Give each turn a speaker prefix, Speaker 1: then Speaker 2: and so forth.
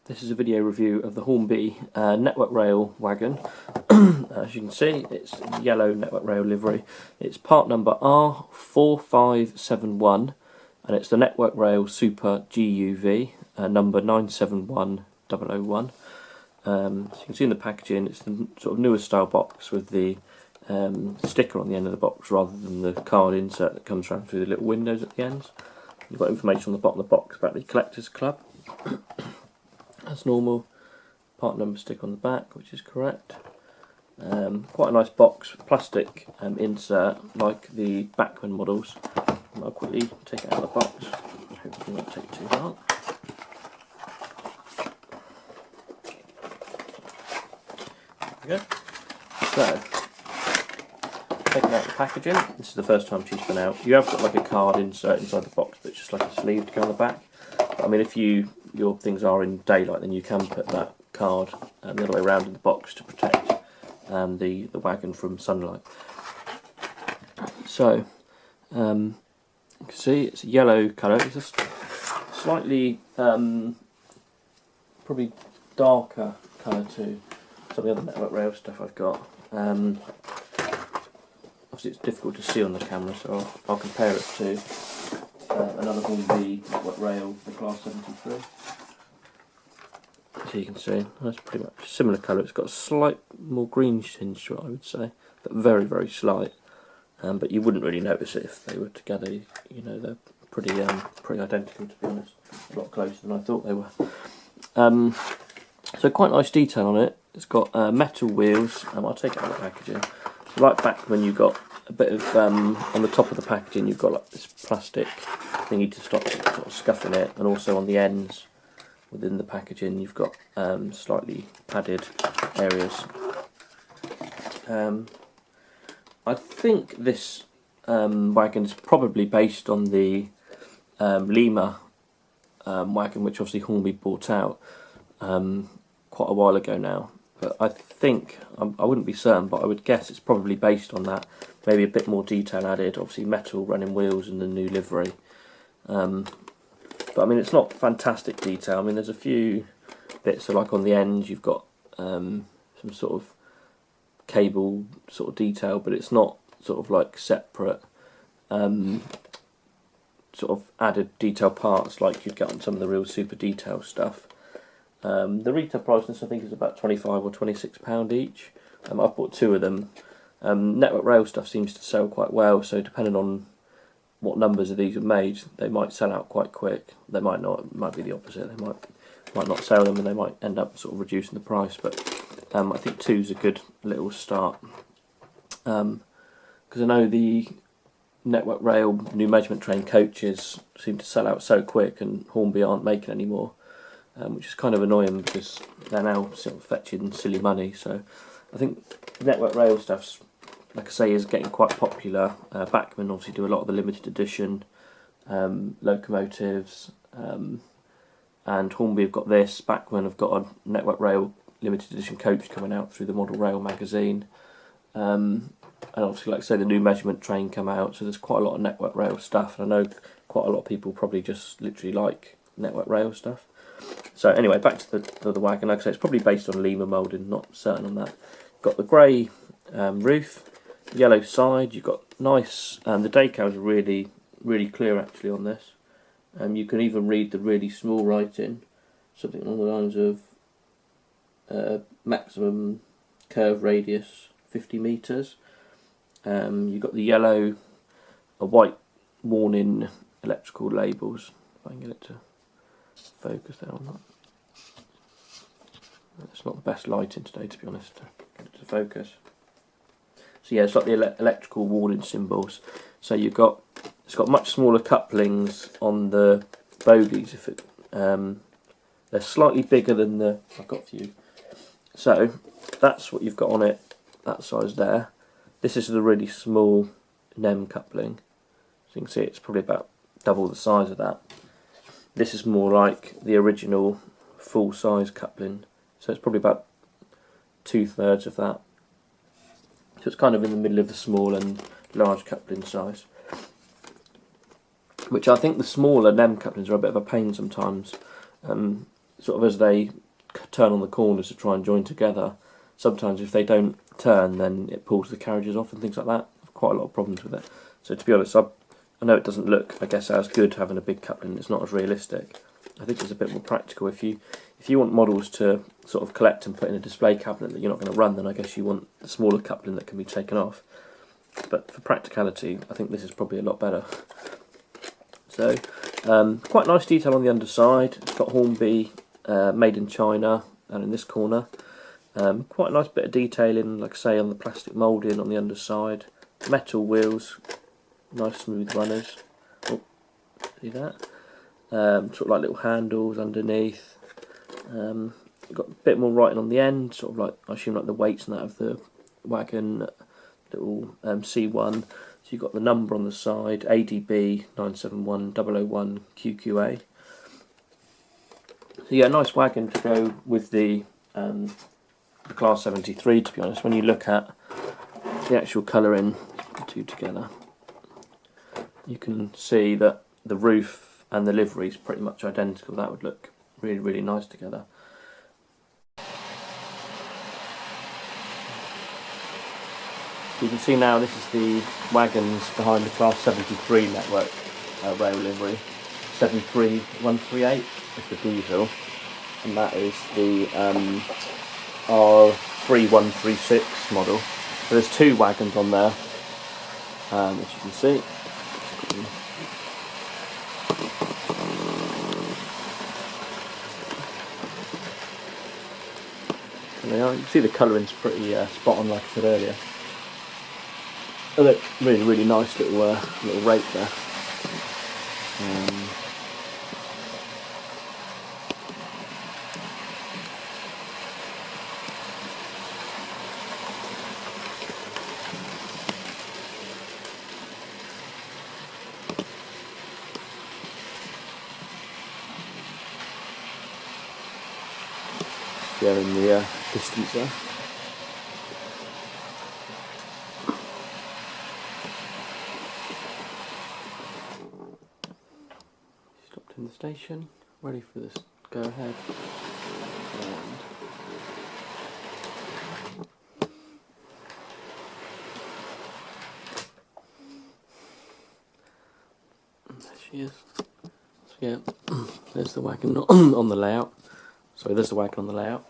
Speaker 1: This is a video review of the Hornby Network Rail wagon. As you can see, it's yellow Network Rail livery. It's part number R4571 and it's the Network Rail Super GUV, number 971001. As you can see in the packaging, it's the sort of newer style box with the sticker on the end of the box rather than the card insert that comes around through the little windows at the ends. You've got information on the bottom of the box about the Collectors Club. As normal, part number stick on the back, which is correct. Quite a nice box, plastic insert like the Bachmann models. I'll quickly take it out of the box. Hopefully it won't take too long. There we go. So, taking out the packaging. This is the first time she's been out. You have got like a card insert inside the box, but it's just like a sleeve to go on the back. But, I mean, if your things are in daylight, then you can put that card the other way around in the box to protect the wagon from sunlight. So, you can see it's a yellow colour. It's just slightly, probably darker colour to some of the other Network Rail stuff I've got. Obviously it's difficult to see on the camera, so I'll compare it to another Hornby Network Rail, the Class 73. So you can see, that's pretty much a similar colour. It's got a slight more green tinge to it, I would say, but very, very slight. But you wouldn't really notice it if they were together. You know, they're pretty identical, to be honest. A lot closer than I thought they were. So quite nice detail on it. It's got metal wheels. I'll take it out of the packaging. So like back when you got a bit of on the top of the packaging, you've got like this plastic thingy to stop it sort of scuffing it, and also on the ends within the packaging you've got slightly padded areas. I think this wagon is probably based on the Lima wagon, which obviously Hornby bought out quite a while ago now. But I think, I wouldn't be certain, but I would guess it's probably based on that. Maybe a bit more detail added, obviously metal running wheels and the new livery. But I mean, it's not fantastic detail. I mean, there's a few bits, so like on the ends you've got some sort of cable sort of detail, but it's not sort of like separate sort of added detail parts like you'd get on some of the real super detail stuff. The retail price on this I think is about £25 or £26 each. I've bought two of them. Network Rail stuff seems to sell quite well, so depending on what numbers of these are made, they might sell out quite quick. They might not. It might be the opposite. They might not sell them, and they might end up sort of reducing the price. But I think two's a good little start, because I know the Network Rail new measurement train coaches seem to sell out so quick, and Hornby aren't making any more. Which is kind of annoying because they're now sort of fetching silly money. So I think Network Rail stuff's, like I say, is getting quite popular. Bachmann obviously do a lot of the limited edition locomotives, and Hornby have got this. Bachmann have got a Network Rail limited edition coach coming out through the Model Rail magazine, and obviously, like I say, the new measurement train come out. So there's quite a lot of Network Rail stuff, and I know quite a lot of people probably just literally like Network Rail stuff. So anyway, back to the wagon. Like I say, it's probably based on Lima moulding, not certain on that. Got the grey roof, yellow side. You've got nice. The decals are really, really clear actually on this. You can even read the really small writing, something along the lines of maximum curve radius 50 metres. You've got the yellow, white warning electrical labels. If I can get it to focus there on that. It's not the best lighting today, to be honest, to get it to focus. So yeah, it's like the electrical warning symbols. So it's got much smaller couplings on the bogies. If it they're slightly bigger than the I've got for you. So that's what you've got on it. That size there. This is the really small NEM coupling. So you can see it's probably about double the size of that. This is more like the original full size coupling, so it's probably about 2/3 of that. So it's kind of in the middle of the small and large coupling size. which I think the smaller NEM couplings are a bit of a pain sometimes. sort of as they turn on the corners to try and join together, sometimes if they don't turn, then it pulls the carriages off and things like that. Quite a lot of problems with it. So to be honest, I know it doesn't look, I guess, as good having a big coupling. It's not as realistic. I think it's a bit more practical. If you want models to sort of collect and put in a display cabinet that you're not going to run, then I guess you want the smaller coupling that can be taken off. But for practicality, I think this is probably a lot better. So, quite nice detail on the underside. It's got Hornby made in China, and in this corner. Quite a nice bit of detailing, like I say, on the plastic moulding on the underside. Metal wheels, nice smooth runners. Oh, see that? Sort of like little handles underneath. Got a bit more writing on the end, sort of like, I assume, like the weights and that of the wagon, little C1. So you've got the number on the side, ADB 971001 QQA. So yeah, nice wagon to go with the Class 73, to be honest. When you look at the actual colouring, the two together, you can see that the roof and the livery is pretty much identical. That would look really, really nice together. You can see now this is the wagons behind the Class 73 Network Rail Livery. 73138 is the diesel, and that is the R3136 model. So there's two wagons on there, as you can see. And they are, you can see the colouring's pretty spot on, like I said earlier. They look really, really nice little rake there. There in the distance there. Stopped in the station, ready for this go ahead. And there she is. So yeah, there's the wagon on the layout. Sorry, there's the wagon on the layout.